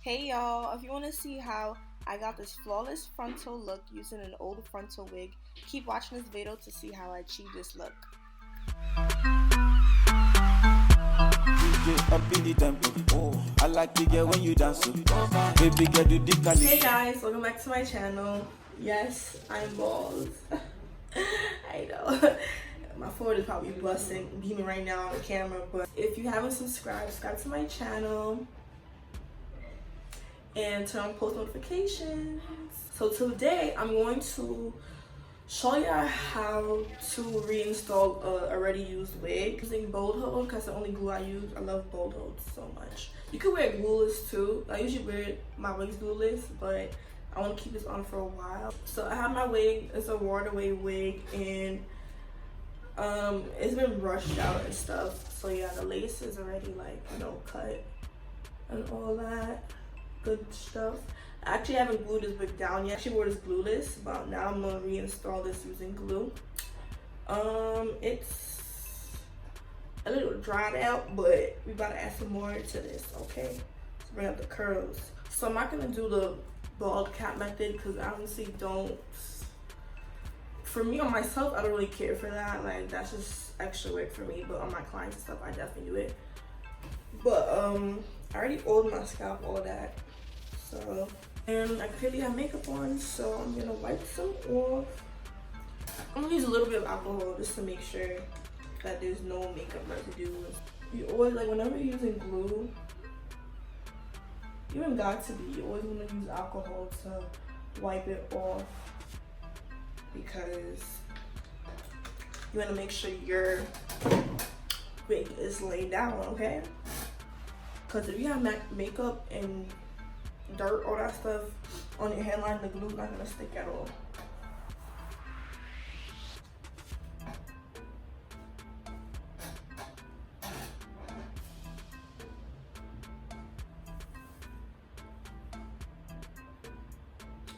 Hey y'all, if you want to see how I got this flawless frontal look using an old frontal wig, keep watching this video to see how I achieved this look. I like to get when you dance. Baby girl, do the Hey guys, welcome back to my channel. Yes, I'm bald. I know. My forehead is probably busting, beaming right now on the camera, but if you haven't subscribed, subscribe to my channel and turn on post notifications. So today I'm going to show you how to reinstall a already used wig using bold hold because the only glue I use. I love bold hold so much. You could wear glueless too. I usually wear my wigs glueless, but I want to keep this on for a while. So I have my wig. It's a waterway wig, and it's been brushed out and stuff. So yeah, the lace is already cut and all that good stuff. I actually haven't glued this wig down yet. I actually wore this glueless, but now I'm gonna reinstall this using glue. It's a little dried out, but we about to add some more to this, okay? To bring up the curls. So I'm not gonna do the bald cap method because I honestly don't. For me, on myself, I don't really care for that. Like, that's just extra work for me. But on my clients and stuff, I definitely do it. But I already oiled my scalp, all that. So, and I clearly have makeup on, so I'm gonna wipe some off. I'm gonna use a little bit of alcohol just to make sure that there's no makeup residue. You always, like, whenever you're using glue, you always wanna use alcohol to wipe it off, because you wanna make sure your wig is laid down, okay? Because if you have makeup and dirt, all that stuff on your hairline, the glue's not gonna stick at all.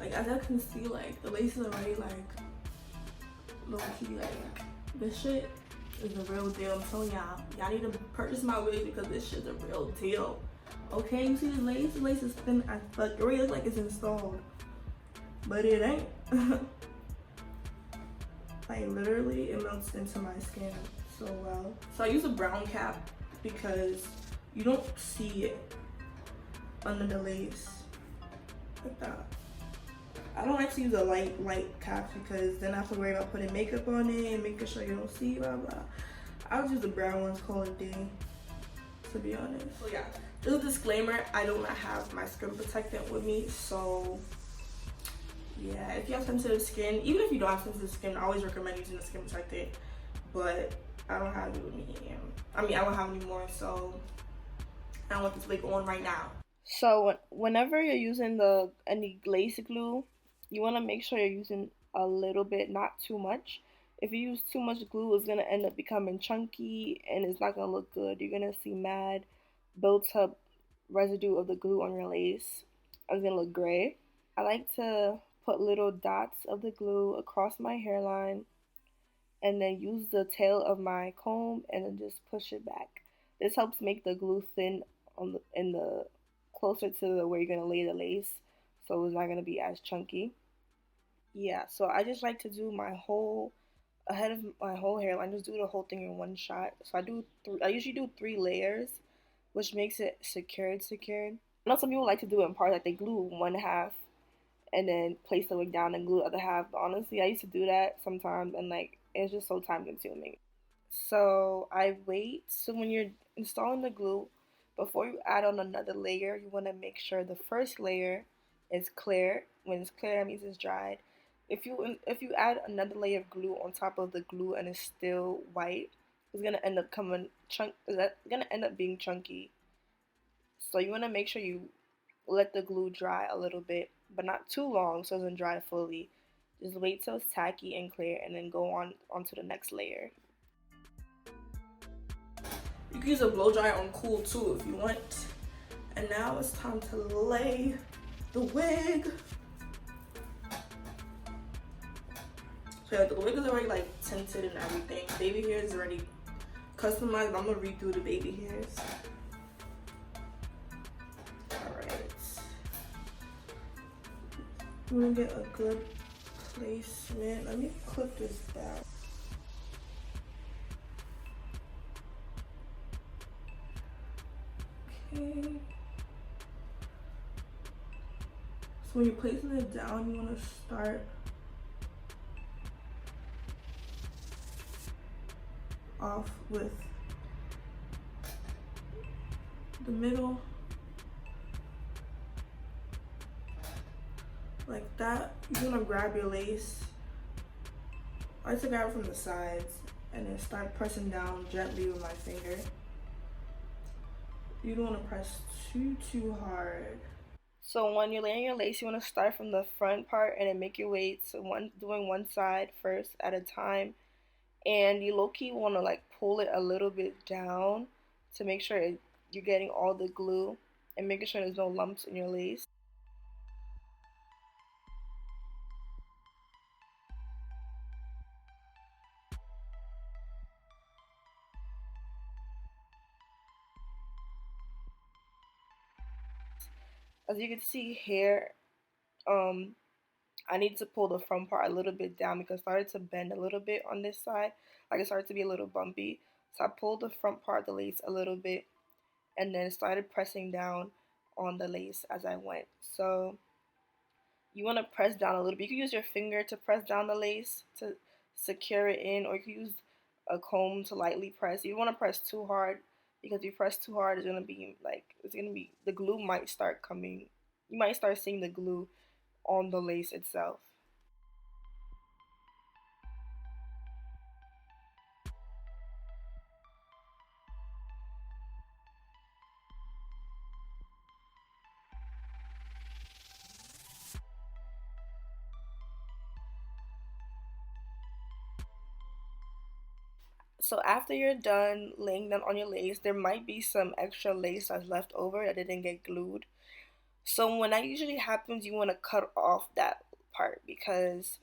Like, as I can see, like, the lace is already low key, like, this shit is a real deal. I'm telling y'all need to purchase my wig because this shit's a real deal. Okay, you see the lace? The lace is thin as fuck. It already looks like it's installed, but it ain't. Like, literally, it melts into my skin so well. So I use a brown cap because you don't see it under the lace like that. I don't like to use a light cap because then I have to worry about putting makeup on it and making sure you don't see, blah blah. I'll just use the brown ones, call it a day, to be honest. So yeah, just a disclaimer, I do not have my screen protectant with me, so yeah, if you have sensitive skin, even if you don't have sensitive skin, I always recommend using the skin protectant, but I don't have it with me. I mean, I don't have any more, so I don't want this wig on right now. So whenever you're using any glaze glue, you want to make sure you're using a little bit, not too much. If you use too much glue, it's going to end up becoming chunky and it's not going to look good. You're going to see mad built up residue of the glue on your lace. It's going to look gray. I like to put little dots of the glue across my hairline and then use the tail of my comb and then just push it back. This helps make the glue thin in the closer to where you're going to lay the lace, so it's not going to be as chunky. Yeah, so I just like to do ahead of my whole hairline, just do the whole thing in one shot. So I usually do 3 layers, which makes it secured. I know some people like to do it in parts, like they glue one half and then place the wig down and glue the other half, but honestly I used to do that sometimes and like it's just so time consuming. So I wait. So when you're installing the glue, before you add on another layer, you want to make sure the first layer is clear. When it's clear, that means it's dried. If you add another layer of glue on top of the glue and it's still white, it's gonna end up being chunky. So you want to make sure you let the glue dry a little bit, but not too long so it doesn't dry fully. Just wait till it's tacky and clear, and then go onto the next layer. You can use a blow dryer on cool too if you want. And now it's time to lay the wig. So yeah, the wig is already like tinted and everything. Baby hair is already customized. I'm gonna redo the baby hairs. Alright. I'm gonna get a good placement. Let me clip this down. Okay. So when you're placing it down, you want to start off with the middle, like that. You're gonna grab your lace. I like to grab it from the sides and then start pressing down gently with my finger. You don't want to press too hard. So when you're laying your lace, you want to start from the front part and then make your way to doing one side first at a time. And you low-key want to like pull it a little bit down to make sure you're getting all the glue and making sure there's no lumps in your lace. As you can see here, I need to pull the front part a little bit down because it started to bend a little bit on this side. Like it started to be a little bumpy. So I pulled the front part of the lace a little bit and then started pressing down on the lace as I went. So you want to press down a little bit. You can use your finger to press down the lace to secure it in, or you can use a comb to lightly press. You don't want to press too hard because if you press too hard, the glue might start coming. You might start seeing the glue on the lace itself. So after you're done laying down on your lace, there might be some extra lace that's left over that didn't get glued. So when that usually happens, you want to cut off that part because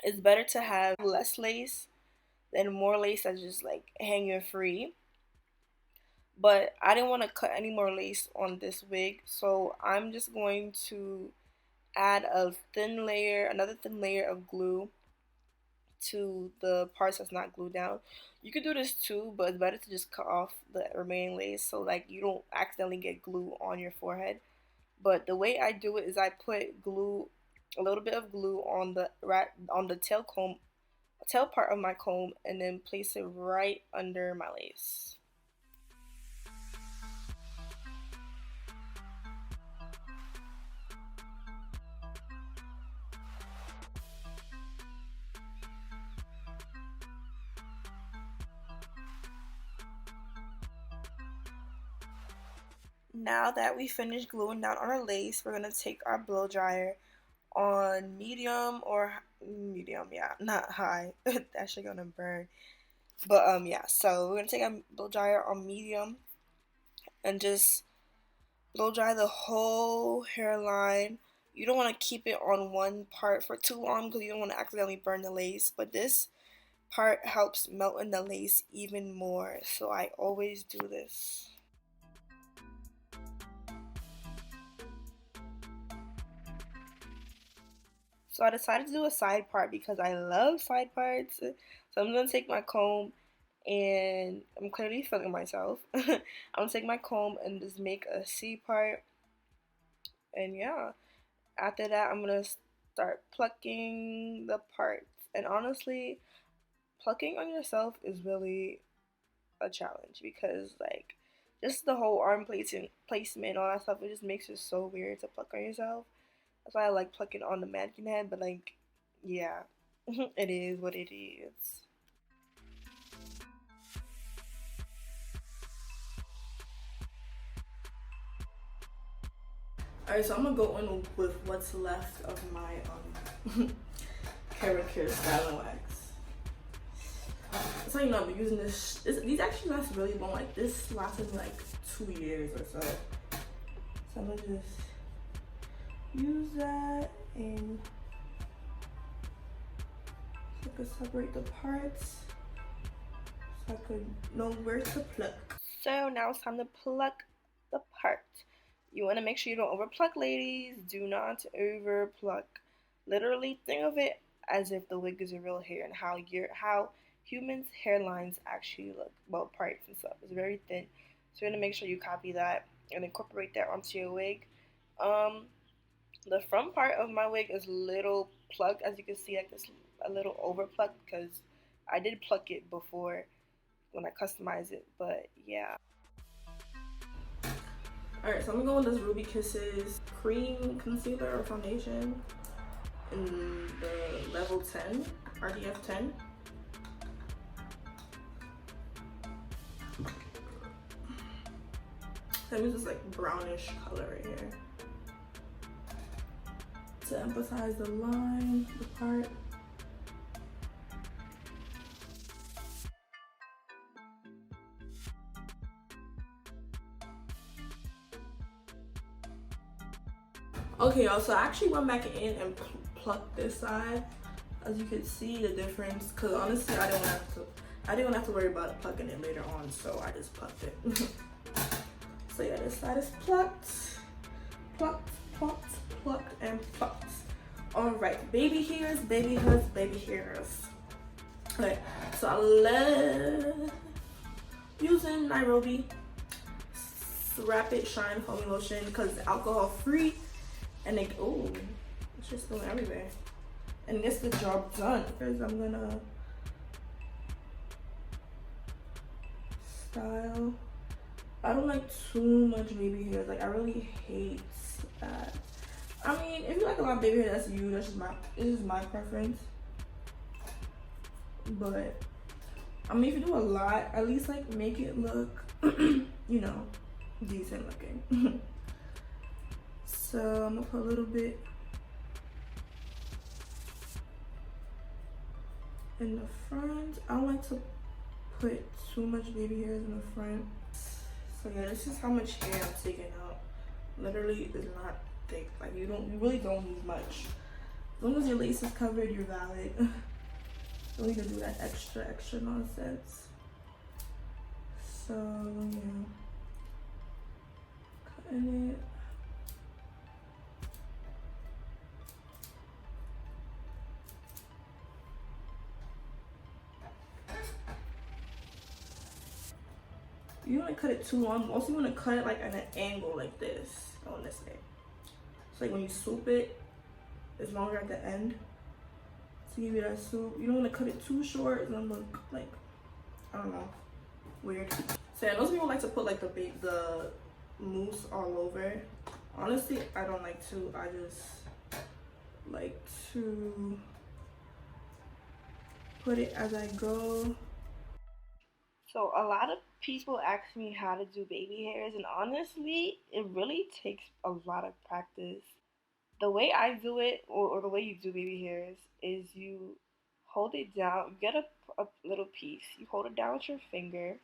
it's better to have less lace than more lace that's just like hanging free. But I didn't want to cut any more lace on this wig, so I'm just going to add another thin layer of glue to the parts that's not glued down. You could do this too, but it's better to just cut off the remaining lace so like you don't accidentally get glue on your forehead. But the way I do it is I put a little bit of glue on the tail part of my comb, and then place it right under my lace. Now that we finished gluing down on our lace, we're gonna take our blow dryer on medium or medium, yeah, not high. That shit gonna burn. But yeah, so we're gonna take a blow dryer on medium and just blow dry the whole hairline. You don't want to keep it on one part for too long because you don't want to accidentally burn the lace, but this part helps melt in the lace even more, so I always do this. So I decided to do a side part because I love side parts. So I'm gonna take my comb, and I'm clearly feeling myself. I'm gonna take my comb and just make a C part, and yeah. After that, I'm gonna start plucking the parts. And honestly, plucking on yourself is really a challenge because like just the whole arm placement, all that stuff, it just makes it so weird to pluck on yourself. That's why I like plucking on the mannequin head, but like, yeah, it is what it is. Alright, so I'm gonna go in with what's left of my Care styling wax. So you know, I've been using these actually last really long. Like this lasted me like 2 years or so. So I'm gonna just use that and so I could separate the parts so I could know where to pluck. So now it's time to pluck the part. You want to make sure you don't overpluck, ladies. Do not overpluck. Literally, think of it as if the wig is your real hair and how humans' hairlines actually look. Well, parts and stuff. It's very thin. So you're gonna make sure you copy that and incorporate that onto your wig. Um, the front part of my wig is little plucked, as you can see, like this a little over plucked because I did pluck it before when I customized it. But yeah. Alright, so I'm gonna go with this Ruby Kisses cream concealer or foundation in the level 10, RDF 10. So I use this like brownish color right here to emphasize the line, the part. Okay, y'all, so I actually went back in and plucked this side. As you can see the difference, because honestly I didn't have to worry about plucking it later on, so I just plucked it. So yeah, this side is plucked, plucked, plucked, plucked, and plucked. Alright, baby hairs, baby hairs, baby hairs. Okay, so I love using Nairobi Rapid Shine Foamy Lotion because it's alcohol free and it, oh, it's just going everywhere. And it gets the job done because I'm gonna style. I don't like too much baby hair. Like I really hate that. I mean, if you like a lot of baby hair, that's you. That's just my preference. But I mean, if you do a lot, at least like make it look, you know, decent looking. So I'm gonna put a little bit in the front. I don't like to put too much baby hairs in the front. So yeah, this is how much hair I'm taking out. Literally, it's not thick. Like you really don't need much. As long as your lace is covered, you're valid. Don't need to do that extra nonsense. So yeah, cutting it. You don't want to cut it too long. Also, you want to cut it like at an angle like this on this way. So like when you swoop it, it's longer at the end. To give you that swoop. You don't want to cut it too short. It's gonna look like, I don't know, weird. So yeah, those people like to put like the mousse all over. Honestly, I don't like to. I just like to put it as I go. So a lot of people ask me how to do baby hairs, and honestly, it really takes a lot of practice. The way I do it, or the way you do baby hairs, is you hold it down, you get a little piece, you hold it down with your finger,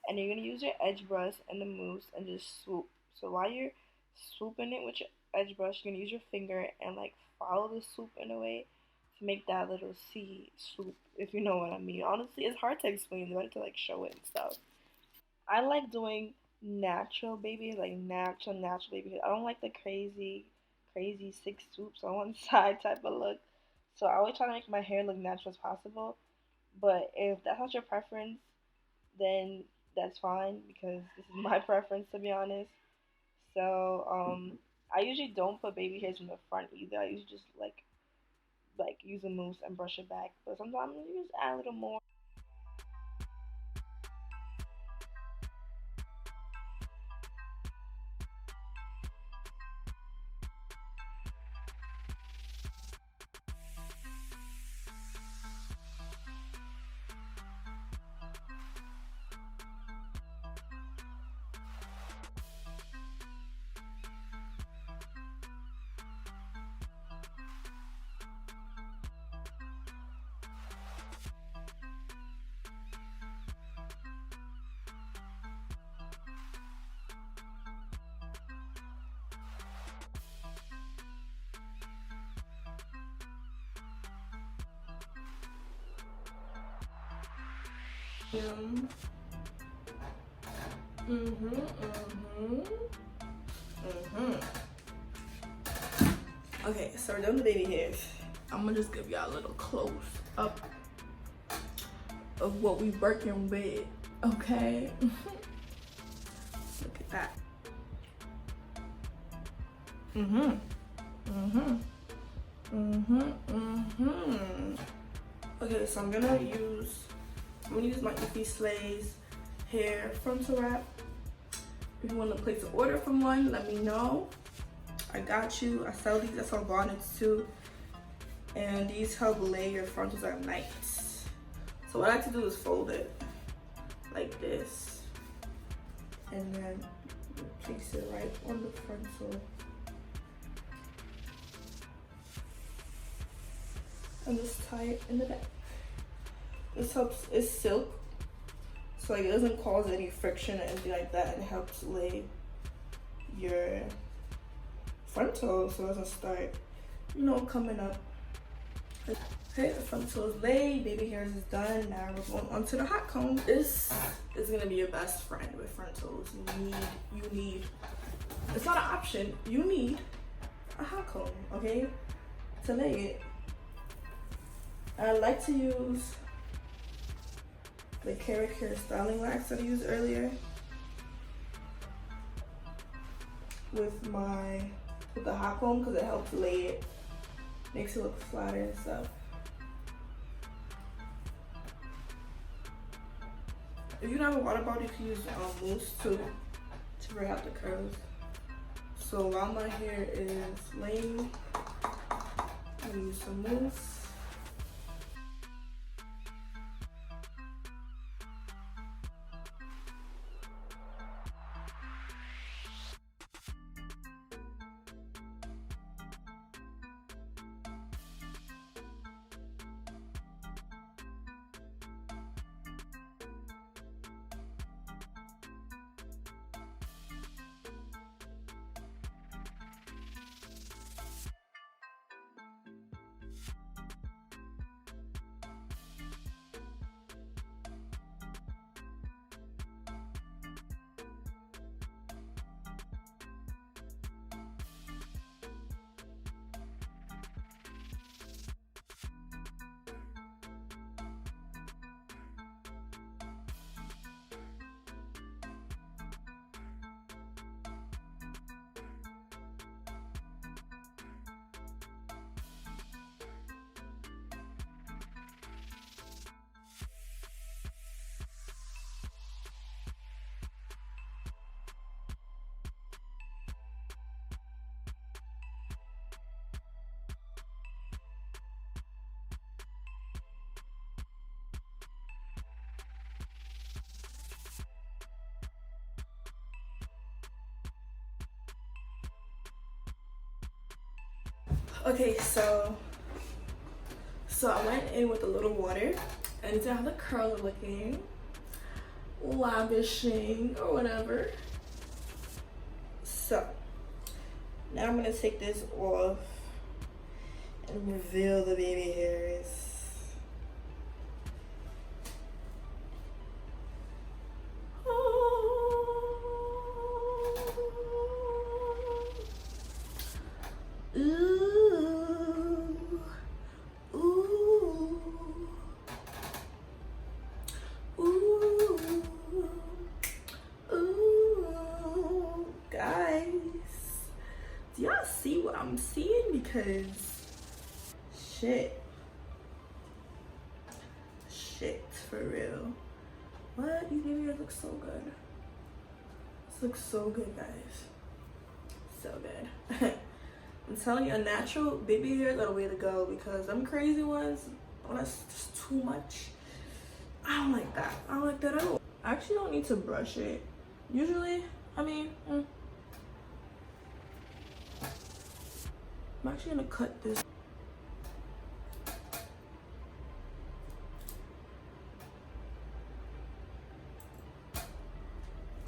and you're gonna use your edge brush and the mousse and just swoop. So while you're swooping it with your edge brush, you're gonna use your finger and like follow the swoop in a way to make that little C swoop, if you know what I mean. Honestly, it's hard to explain. It's better to like show it and stuff. I like doing natural baby, like natural baby. I don't like the crazy six swoops on one side type of look. So I always try to make my hair look natural as possible. But if that's not your preference, then that's fine because this is my preference, to be honest. So I usually don't put baby hairs in the front either. I usually just like use a mousse and brush it back. But sometimes you just add a little more. Okay, so we're done with the baby hairs. I'm gonna just give y'all a little close up of what we working with, okay? Look at that. Okay, so I'm gonna use my Iffy Slays hair frontal wrap. If you want to place an order from one, let me know. I got you. I sell these. I sell bonnets too. And these help lay your frontals at night. So what I like to do is fold it like this. And then place it right on the frontal. And just tie it in the back. This helps, it's silk. So like it doesn't cause any friction or anything like that. It helps lay your frontal so it doesn't start, you know, coming up. Okay, the frontal is laid, baby hairs is done. Now we're going on to the hot comb. This is gonna be your best friend with frontals. You need, it's not an option, you need a hot comb, okay, to lay it. I like to use the Carrot Care styling wax that I used earlier with the hot comb because it helps lay it, makes it look flatter and stuff. If you don't have a water bottle, you can use mousse to bring out the curls. So while my hair is laying, I use some mousse. Okay, so I went in with a little water and to how the curls are looking, lavishing or whatever. So now I'm gonna take this off and reveal the baby hairs. Do y'all see what I'm seeing? Because shit for real. What? These baby hairs look so good. This looks so good, guys. So good. I'm telling you, a natural baby hairs are the way to go because them crazy ones, oh, that's just too much. I don't like that. I don't like that at all. I actually don't need to brush it. Usually, I mean, I'm actually gonna cut this.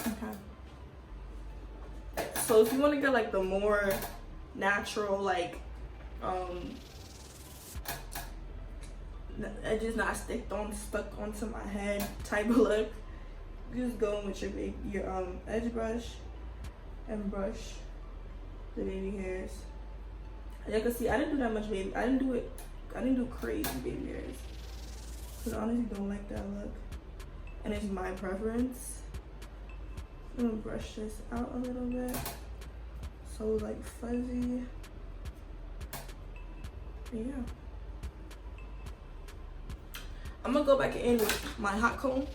Okay. So if you want to get like the more natural, like edges not stuck onto my head type of look, you just go in with your edge brush and brush the baby hairs. As you can see, I didn't do that much baby. I didn't do crazy baby hairs. Because I honestly don't like that look. And it's my preference. I'm gonna brush this out a little bit. So like fuzzy. Yeah. I'm gonna go back in with my hot comb.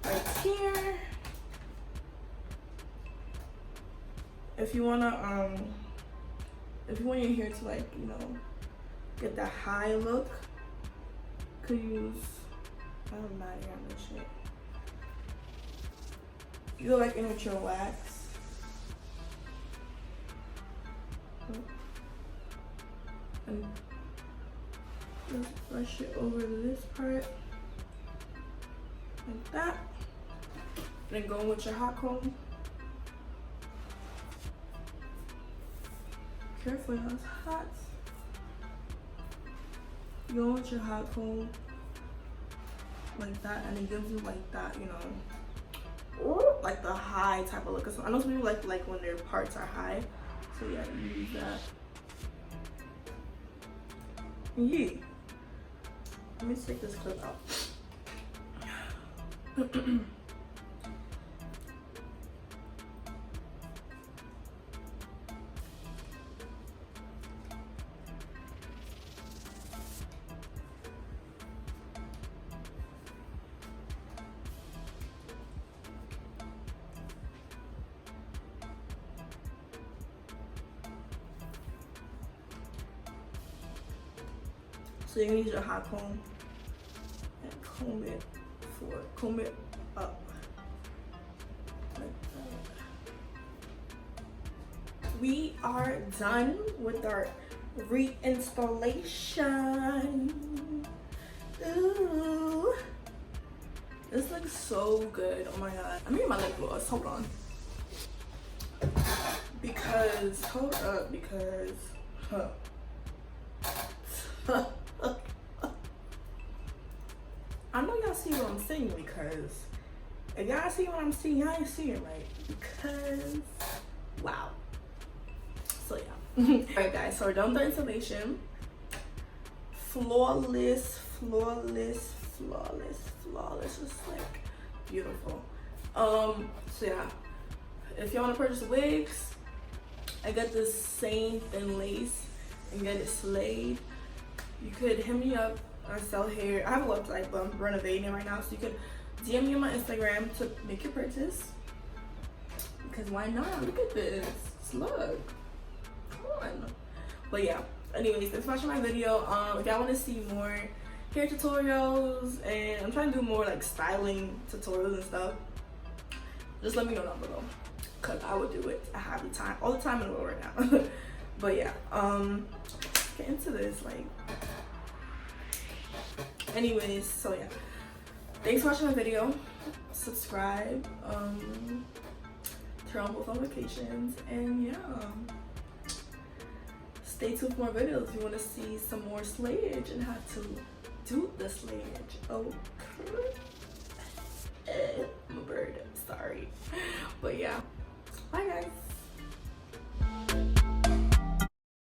Right here. If you want your hair to like, you know, get that high look, could use, I don't know, on this shit. You go like immature wax. And just brush it over this part. Like that. Then go with your hot comb. Careful, y'all, it's hot. Go with your hot comb like that, and it gives you like that, you know, like the high type of look. I know some people like when their parts are high, so yeah, use that. Yeah. Let me take this clip out. So you're gonna use your hot comb and comb it up like that. We are done with our reinstallation. Ooh, this looks so good. Oh my god. I'm using my lip gloss. Hold on. Hold up, because I know y'all see what I'm seeing, because if y'all see what I'm seeing, y'all ain't seeing right. Because, wow. So yeah. Alright guys, so we're done with the installation. Flawless. Just like beautiful. So yeah. If y'all want to purchase wigs, I got this same thin lace and get it slayed. You could hit me up. I sell hair. I have a website, but I'm renovating it right now, so you could DM me on my Instagram to make your purchase. Because why not? Look at this. Look. Come on. But yeah. Anyways, thanks for watching my video. If y'all want to see more hair tutorials, and I'm trying to do more like styling tutorials and stuff, just let me know down below. Cause I would do it. I have the time, all the time in the world right now. But yeah. Get into this, like. Anyways, so yeah, thanks for watching my video. Subscribe, turn on post notifications, and yeah, stay tuned for more videos if you want to see some more slayage and how to do the slayage. Okay. I'm a bird, sorry. But yeah, bye guys.